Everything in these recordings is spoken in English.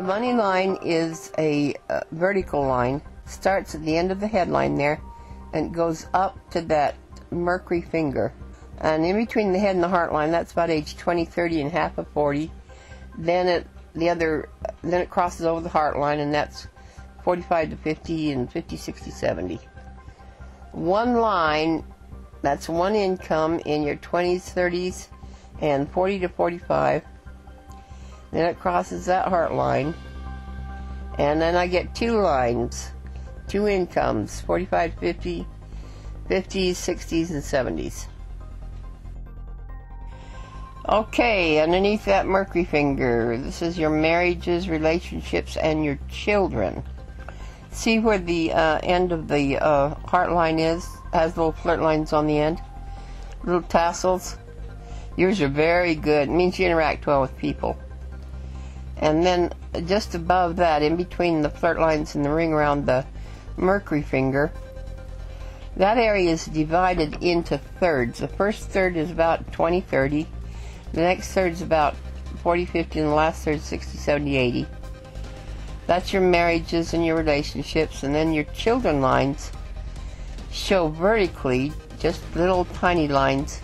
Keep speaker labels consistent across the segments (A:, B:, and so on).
A: Money line is a vertical line, starts at the end of the headline there, and goes up to that mercury finger. And in between the head and the heart line, that's about age 20, 30, and half of 40. Then it crosses over the heart line, and that's 45 to 50 and 50, 60, 70. One line, that's one income in your 20s, 30s, and 40 to 45. Then it crosses that heart line, and then I get two lines, two incomes, 45 to 50, 50s, 60s, and 70s. Okay, underneath that mercury finger, this is your marriages, relationships, and your children. See where the end of the heart line is? Has little flirt lines on the end, little tassels. Yours are very good. It means you interact well with people. And then just above that, in between the flirt lines and the ring around the mercury finger, that area is divided into thirds. The first third is about 20, 30. The next third is about 40, 50, and the last third is 60, 70, 80. That's your marriages and your relationships. And then your children lines show vertically, just little tiny lines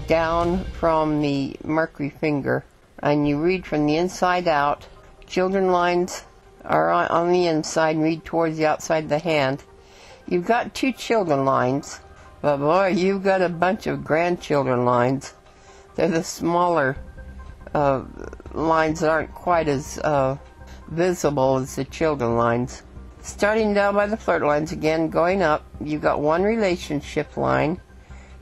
A: down from the mercury finger. And you read from the inside out. Children lines are on the inside and read towards the outside of the hand. You've got two children lines, but boy, you've got a bunch of grandchildren lines. They're the smaller lines that aren't quite as visible as the children lines. Starting down by the flirt lines again, going up, you've got one relationship line.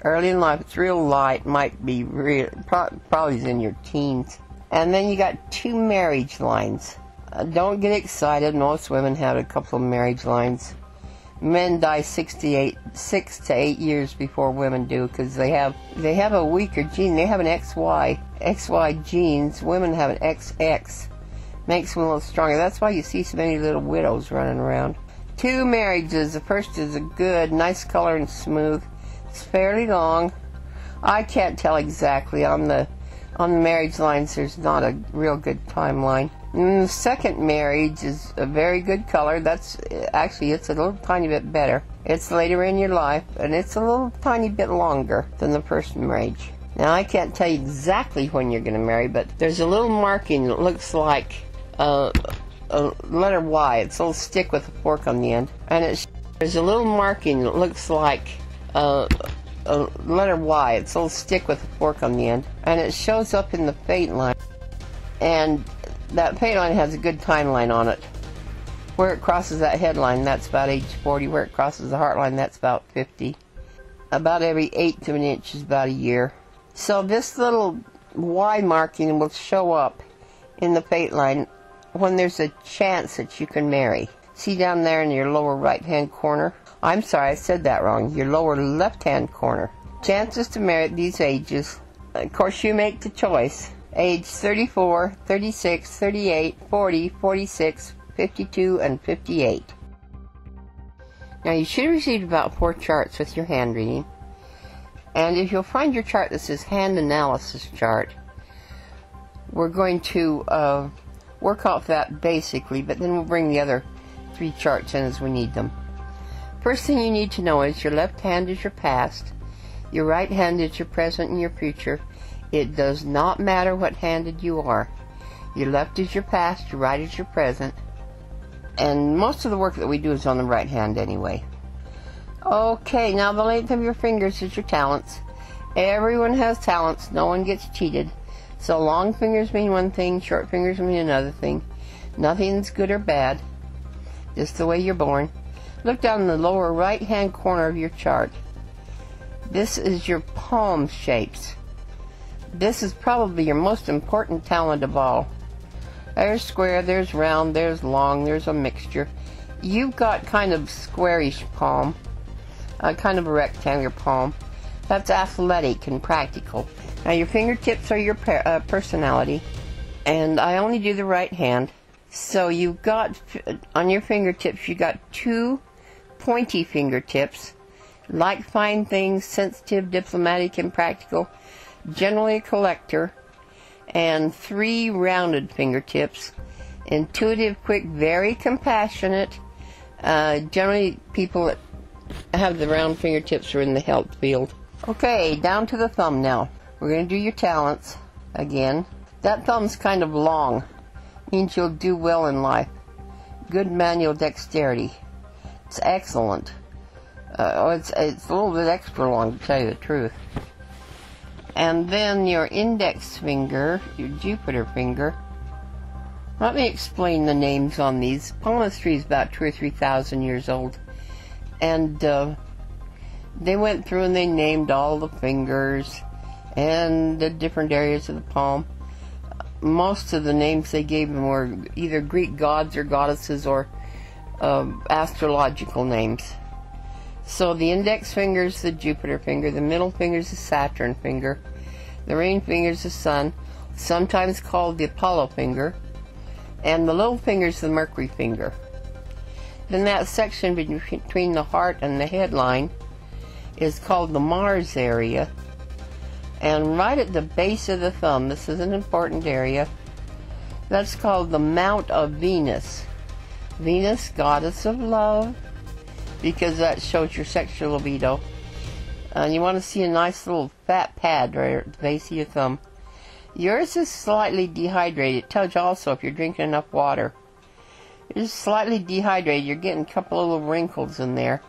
A: Early in life, it's real light, might be real, probably in your teens. And then you got two marriage lines. Don't get excited. Most women have a couple of marriage lines. Men die 6 to 8 years before women do, because they have a weaker gene. They have an XY genes. Women have an XX. Makes them a little stronger. That's why you see so many little widows running around. Two marriages. The first is a good, nice color and smooth. It's fairly long. I can't tell exactly on the marriage lines. There's not a real good timeline. And the second marriage is a very good color. That's actually, it's a little tiny bit better. It's later in your life, and it's a little tiny bit longer than the first marriage. Now, I can't tell you exactly when you're going to marry, but there's a little marking that looks like a letter Y. It's a little stick with a fork on the end, and there's a little marking that looks like a letter Y. It's a little stick with a fork on the end, and it shows up in the fate line. And that fate line has a good timeline on it. Where it crosses that headline, that's about age 40. Where it crosses the heart line, that's about 50. About every 1/8 of an inch is about a year. So this little Y marking will show up in the fate line when there's a chance that you can marry. See down there in your lower right-hand corner? I'm sorry, I said that wrong. Your lower left-hand corner. Chances to marry at these ages. Of course, you make the choice. Age 34, 36, 38, 40, 46, 52, and 58. Now, you should have received about 4 charts with your hand reading. And if you'll find your chart that says hand analysis chart, we're going to work off that basically, but then we'll bring the other 3 charts in as we need them. First thing you need to know is your left hand is your past, your right hand is your present and your future. It does not matter what handed you are. Your left is your past, your right is your present, and most of the work that we do is on the right hand anyway. Okay, now the length of your fingers is your talents. Everyone has talents, no one gets cheated. So long fingers mean one thing, short fingers mean another thing. Nothing's good or bad, just the way you're born. Look down in the lower right hand corner of your chart. This is your palm shapes. This is probably your most important talent of all. There's square, there's round, there's long, there's a mixture. You've got kind of squarish palm, kind of a rectangular palm. That's athletic and practical. Now your fingertips are your personality, and I only do the right hand. So you've got, on your fingertips, you've got 2 pointy fingertips, like fine things, sensitive, diplomatic, and practical, generally a collector, and 3 rounded fingertips, Intuitive, quick, very compassionate. Generally, people that have the round fingertips are in the health field. Okay, down to the thumb now. We're going to do your talents again. That thumb's kind of long. Means you'll do well in life. Good manual dexterity. It's excellent. It's a little bit extra long, to tell you the truth. And then your index finger, your Jupiter finger. Let me explain the names on these. Palmistry is about 2,000 or 3,000 years old. And they went through and they named all the fingers and the different areas of the palm. Most of the names they gave them were either Greek gods or goddesses or astrological names. So the index finger is the Jupiter finger, the middle finger is the Saturn finger, the ring finger is the Sun, sometimes called the Apollo finger, and the little finger is the Mercury finger. Then that section between the heart and the headline is called the Mars area. And right at the base of the thumb, this is an important area, that's called the Mount of Venus. Venus, goddess of love, because that shows your sexual libido. And you want to see a nice little fat pad right at the base of your thumb. Yours is slightly dehydrated. It tells you also if you're drinking enough water. You're just slightly dehydrated. You're getting a couple of little wrinkles in there.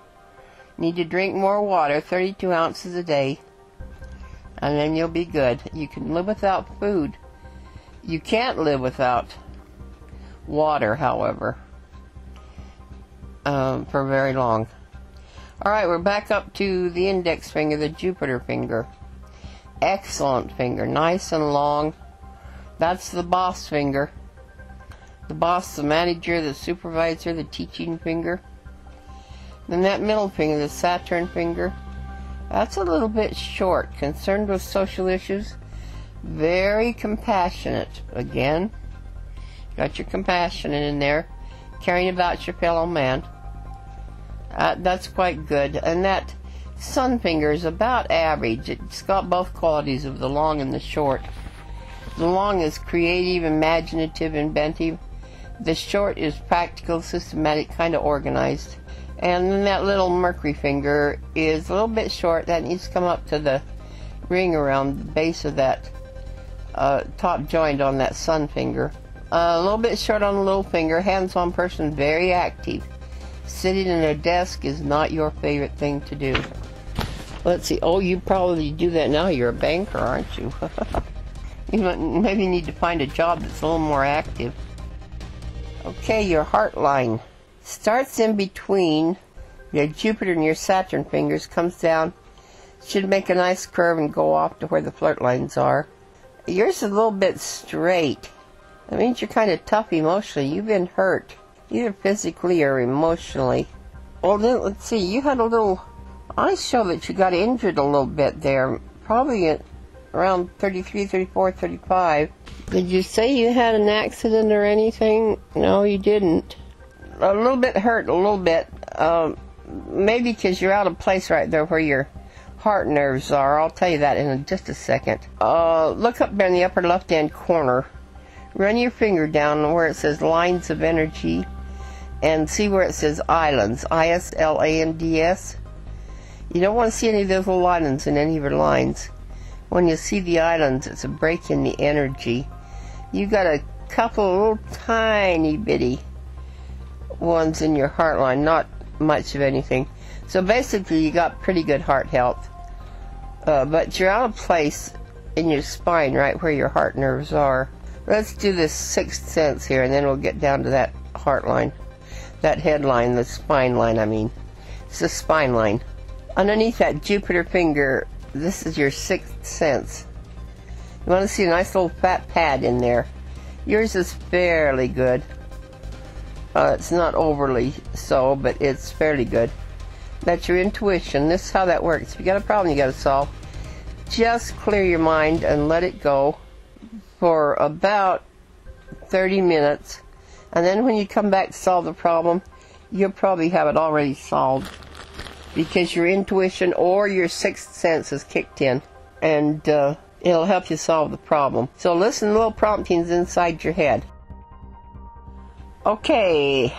A: Need to drink more water, 32 ounces a day. And then you'll be good. You can live without food. You can't live without water, however, for very long. Alright, we're back up to the index finger, the Jupiter finger. Excellent finger, nice and long. That's the boss finger. The boss, the manager, the supervisor, the teaching finger. Then that middle finger, the Saturn finger. That's a little bit short, concerned with social issues, very compassionate. Again, got your compassion in there, caring about your fellow man. That's quite good. And that Sun finger is about average. It's got both qualities of the long and the short. The long is creative, imaginative, inventive. The short is practical, systematic, kind of organized. And then that little Mercury finger is a little bit short. That needs to come up to the ring around the base of that top joint on that Sun finger. A little bit short on the little finger. Hands-on person, very active. Sitting in a desk is not your favorite thing to do. Let's see. Oh, you probably do that now. You're a banker, aren't you? You maybe need to find a job that's a little more active. Okay, your heart line starts in between your Jupiter and your Saturn fingers, comes down, should make a nice curve and go off to where the flirt lines are. Yours is a little bit straight. That means you're kind of tough emotionally. You've been hurt, either physically or emotionally. Well, then, let's see, you had a little, I show that you got injured a little bit there, probably at around 33, 34, 35. Did you say you had an accident or anything? No, you didn't. A little bit hurt, a little bit. Maybe because you're out of place right there where your heart nerves are. I'll tell you that in just a second. Look up there in the upper left-hand corner. Run your finger down where it says lines of energy and see where it says islands. I-S-L-A-N-D-S. You don't want to see any of those little islands in any of your lines. When you see the islands, it's a break in the energy. You got a couple of little tiny bitty ones in your heart line, not much of anything. So basically you got pretty good heart health, but you're out of place in your spine right where your heart nerves are. Let's do this sixth sense here and then we'll get down to that heart line, that head line, the spine line I mean. It's the spine line. Underneath that Jupiter finger, this is your sixth sense. You want to see a nice little fat pad in there. Yours is fairly good. It's not overly so, but it's fairly good. That's your intuition. This is how that works. If you got a problem you got to solve, just clear your mind and let it go for about 30 minutes. And then when you come back to solve the problem, you'll probably have it already solved because your intuition or your sixth sense is kicked in, and it'll help you solve the problem. So listen to little promptings inside your head. Okay,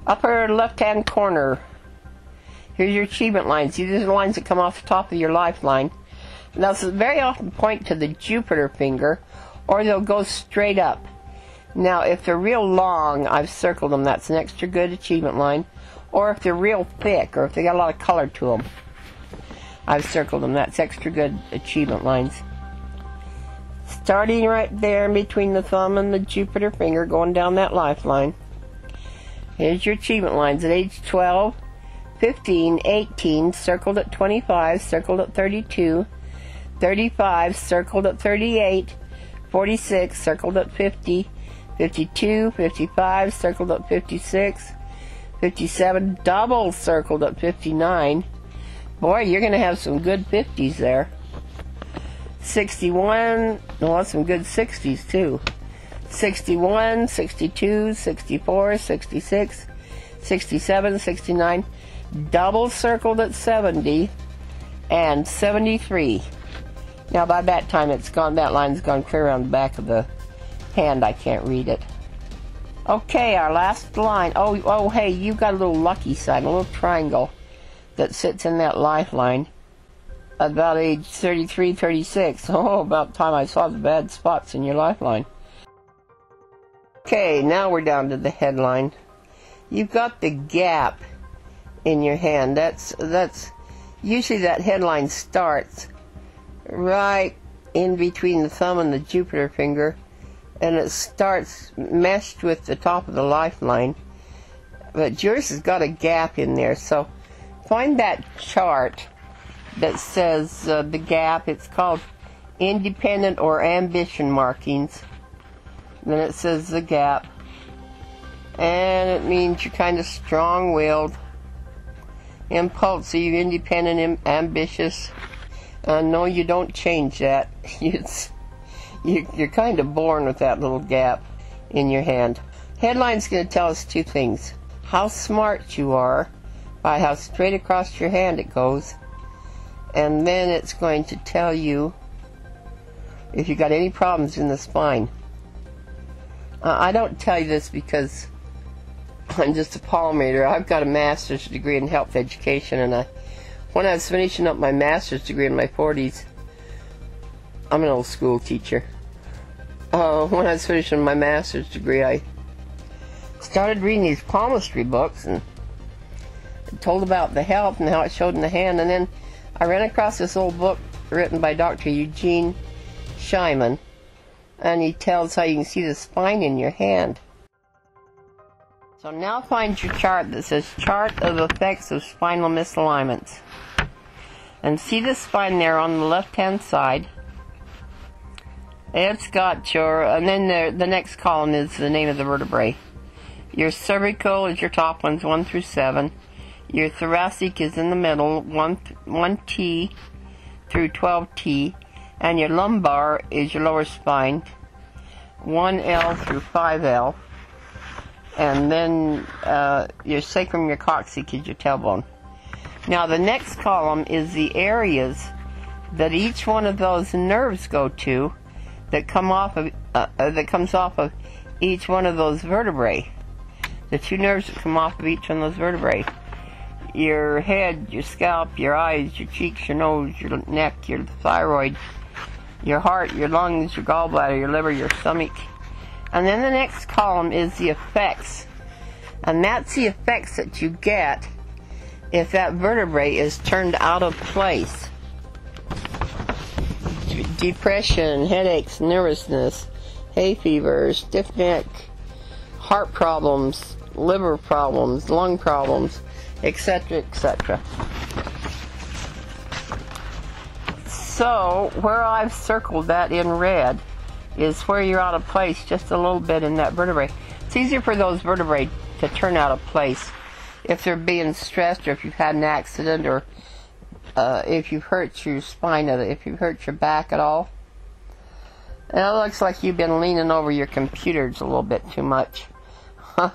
A: upper left-hand corner. Here's your achievement lines. These are the lines that come off the top of your lifeline. Now, this very often point to the Jupiter finger, or they'll go straight up. Now, if they're real long, I've circled them. That's an extra good achievement line. Or if they're real thick, or if they got a lot of color to them, I've circled them. That's extra good achievement lines. Starting right there in between the thumb and the Jupiter finger, going down that lifeline. Here's your achievement lines at age 12, 15, 18, circled at 25, circled at 32, 35, circled at 38, 46, circled at 50, 52, 55, circled at 56, 57, double circled at 59. Boy, you're going to have some good 50s there. 61, well, some good 60s too. 61, 62, 64, 66, 67, 69, double circled at 70, and 73. Now by that time it's gone, that line's gone clear around the back of the hand. I can't read it. Okay, our last line. Oh, hey, you got a little lucky sign, a little triangle that sits in that lifeline. About age 33, 36. Oh, about the time I saw the bad spots in your lifeline. Okay, now we're down to the headline. You've got the gap in your hand. That's usually that headline starts right in between the thumb and the Jupiter finger, and it starts meshed with the top of the lifeline. But yours has got a gap in there, so find that chart that says the gap. It's called independent or ambition markings. Then it says the gap, and it means you're kind of strong-willed, impulsive, independent, ambitious. No, you don't change that. You're kind of born with that little gap in your hand. Headline's going to tell us two things: how smart you are by how straight across your hand it goes, and then it's going to tell you if you got any problems in the spine. I don't tell you this because I'm just a palmator. I've got a master's degree in health education, and when I was finishing up my master's degree in my 40s, I'm an old school teacher. When I was finishing my master's degree, I started reading these palmistry books, and it told about the health and how it showed in the hand, and then I ran across this old book written by Dr. Eugene Shyman, and he tells how you can see the spine in your hand. So now find your chart that says Chart of Effects of Spinal Misalignments. And see the spine there on the left-hand side. It's got your, and then the next column is the name of the vertebrae. Your cervical is your top ones, 1 through 7. Your thoracic is in the middle, 1T through 12T. And your lumbar is your lower spine, 1L through 5L. And then your sacrum, your coccyx is your tailbone. Now the next column is the areas that each one of those nerves go to, that come off of that comes off of each one of those vertebrae. The two nerves that come off of each one of those vertebrae. Your head, your scalp, your eyes, your cheeks, your nose, your neck, your thyroid, your heart, your lungs, your gallbladder, your liver, your stomach. And then the next column is the effects. And that's the effects that you get if that vertebrae is turned out of place. Depression, headaches, nervousness, hay fever, stiff neck, heart problems, liver problems, lung problems, etc., etc. So, where I've circled that in red is where you're out of place just a little bit in that vertebrae. It's easier for those vertebrae to turn out of place if they're being stressed, or if you've had an accident, or if you've hurt your spine, if you've hurt your back at all. And it looks like you've been leaning over your computers a little bit too much.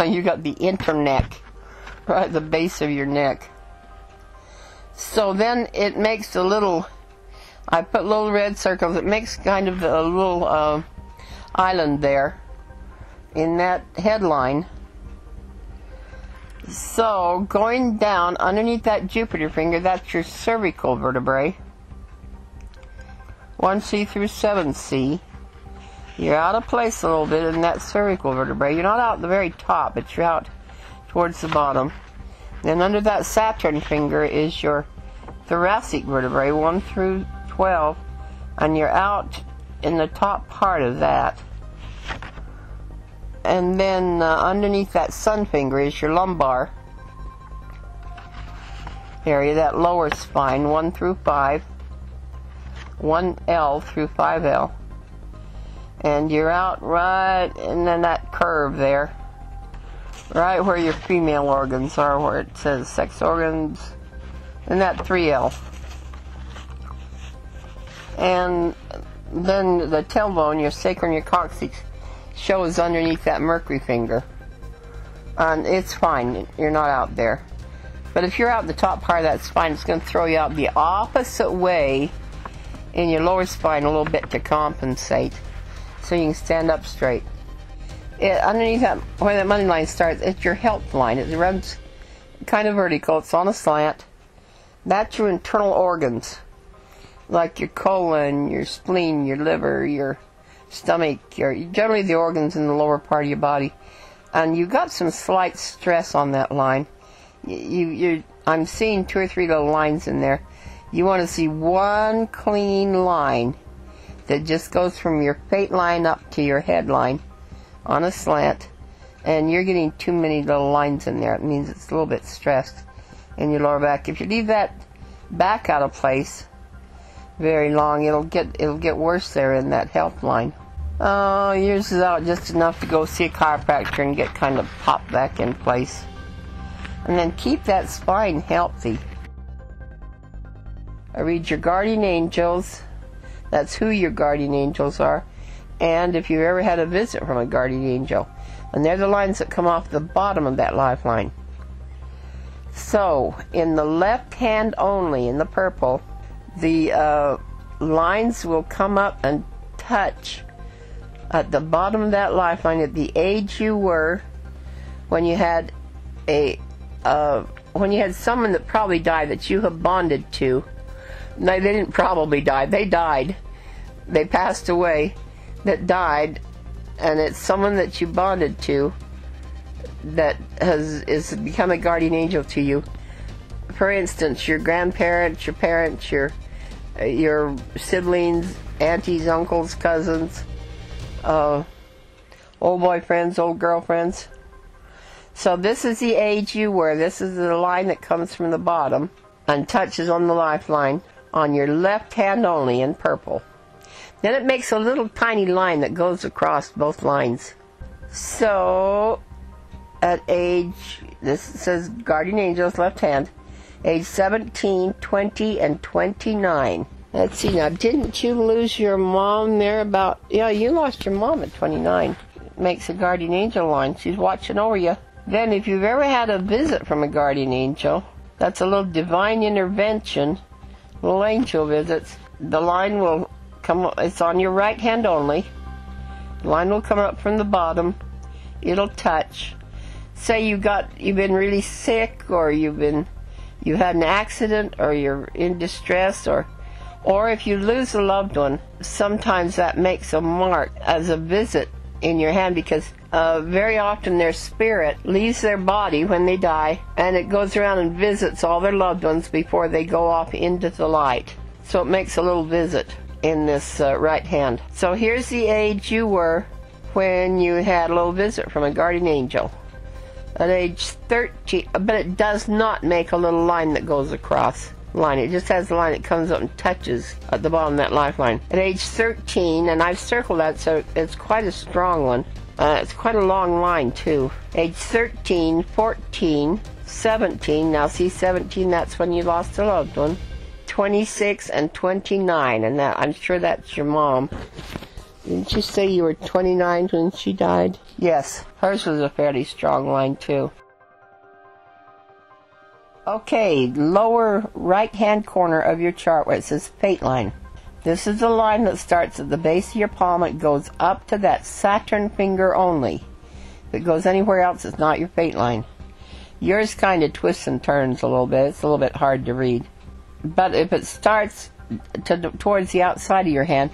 A: You got the interneck right at the base of your neck. So then it makes a little, I put little red circles, it makes kind of a little island there in that headline. So going down underneath that Jupiter finger, that's your cervical vertebrae. 1C through 7C. You're out of place a little bit in that cervical vertebrae. You're not out at the very top, but you're out towards the bottom. Then under that Saturn finger is your thoracic vertebrae, 1 through 12, and you're out in the top part of that. And then underneath that sun finger is your lumbar area, that lower spine, 1 through 5, 1L through 5L. And you're out right in that curve there, right where your female organs are, where it says sex organs, and that 3L. And then the tailbone, your sacrum, your coccyx, shows underneath that mercury finger. And it's fine, you're not out there. But if you're out the top part of that spine, it's going to throw you out the opposite way in your lower spine a little bit to compensate, so you can stand up straight. Underneath that, where that money line starts, it's your health line. It runs kind of vertical, it's on a slant. That's your internal organs, like your colon, your spleen, your liver, your stomach, generally the organs in the lower part of your body. And you've got some slight stress on that line. I'm seeing 2 or 3 little lines in there. You want to see one clean line that just goes from your fate line up to your head line on a slant, and you're getting too many little lines in there. It means it's a little bit stressed in your lower back. If you leave that back out of place very long, it'll get worse there in that health line. Oh, yours is out just enough to go see a chiropractor and get kind of popped back in place. And then keep that spine healthy. I read your guardian angels. That's who your guardian angels are. And if you've ever had a visit from a guardian angel. And they're the lines that come off the bottom of that lifeline. So, in the left hand only, in the purple, the lines will come up and touch at the bottom of that lifeline at the age you were when you had someone that probably died that you have bonded to. No, they didn't probably die. They died. They passed away. That died, and it's someone that you bonded to that is become a guardian angel to you. For instance, your grandparents, your parents, your siblings, aunties, uncles, cousins, old boyfriends, old girlfriends. So this is the age you were. This is the line that comes from the bottom and touches on the lifeline on your left hand only in purple. Then it makes a little tiny line that goes across both lines. So at age, this says guardian angels left hand, age 17, 20, and 29. Let's see now, didn't you lose your mom there about, yeah, you lost your mom at 29. It makes a guardian angel line. She's watching over you. Then if you've ever had a visit from a guardian angel, that's a little divine intervention, little angel visits. The line will come, it's on your right hand only. The line will come up from the bottom. It'll touch. Say you've been really sick, or you've had an accident, or you're in distress, or if you lose a loved one, sometimes that makes a mark as a visit in your hand, because very often their spirit leaves their body when they die, and it goes around and visits all their loved ones before they go off into the light. So it makes a little visit in this right hand. So here's the age you were when you had a little visit from a guardian angel. At age 13, but it does not make a little line that goes across line. It just has a line that comes up and touches at the bottom of that lifeline. At age 13, and I've circled that so it's quite a strong one. It's quite a long line too. Age 13, 14, 17. Now see 17, that's when you lost a loved one. 26 and 29, and that, I'm sure that's your mom. Didn't you say you were 29 when she died? Yes, hers was a fairly strong line too. Okay, lower right hand corner of your chart where it says fate line. This is the line that starts at the base of your palm. It goes up to that Saturn finger only. If it goes anywhere else, it's not your fate line. Yours kind of twists and turns a little bit. It's a little bit hard to read. But if it starts towards the outside of your hand,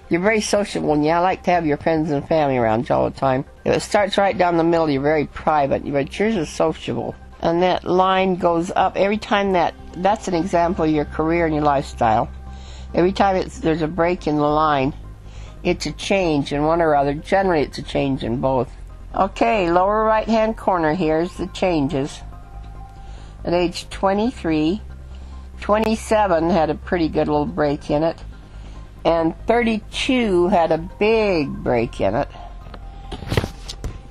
A: you're very sociable, and you like to have your friends and family around you all the time. If it starts right down the middle, you're very private, but yours is sociable. And that line goes up every time that's an example of your career and your lifestyle. Every time there's a break in the line, it's a change in one or other. Generally, it's a change in both. Okay, lower right-hand corner, here's the changes. At age 23, 27 had a pretty good little break in it, and 32 had a big break in it.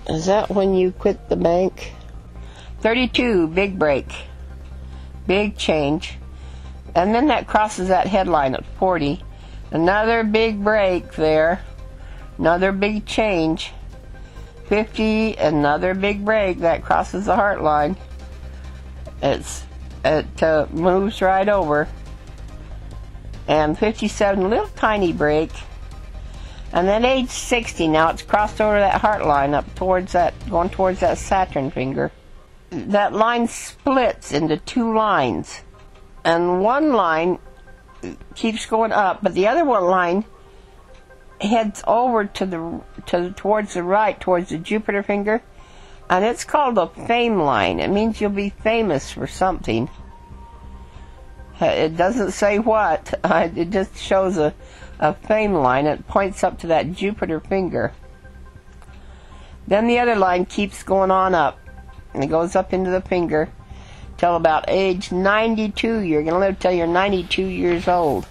A: Is that when you quit the bank? 32, big break, big change. And then that crosses that headline at 40. Another big break there, another big change. 50, another big break, that crosses the heart line. It moves right over. And 57, a little tiny break. And then age 60, now it's crossed over that heart line up towards that, going towards that Saturn finger. That line splits into two lines. And one line keeps going up, but the other one line heads over towards the right, towards the Jupiter finger, and it's called a fame line. It means you'll be famous for something. It doesn't say what. It just shows a fame line. It points up to that Jupiter finger. Then the other line keeps going on up, and it goes up into the finger till about age 92. You're going to live till you're 92 years old.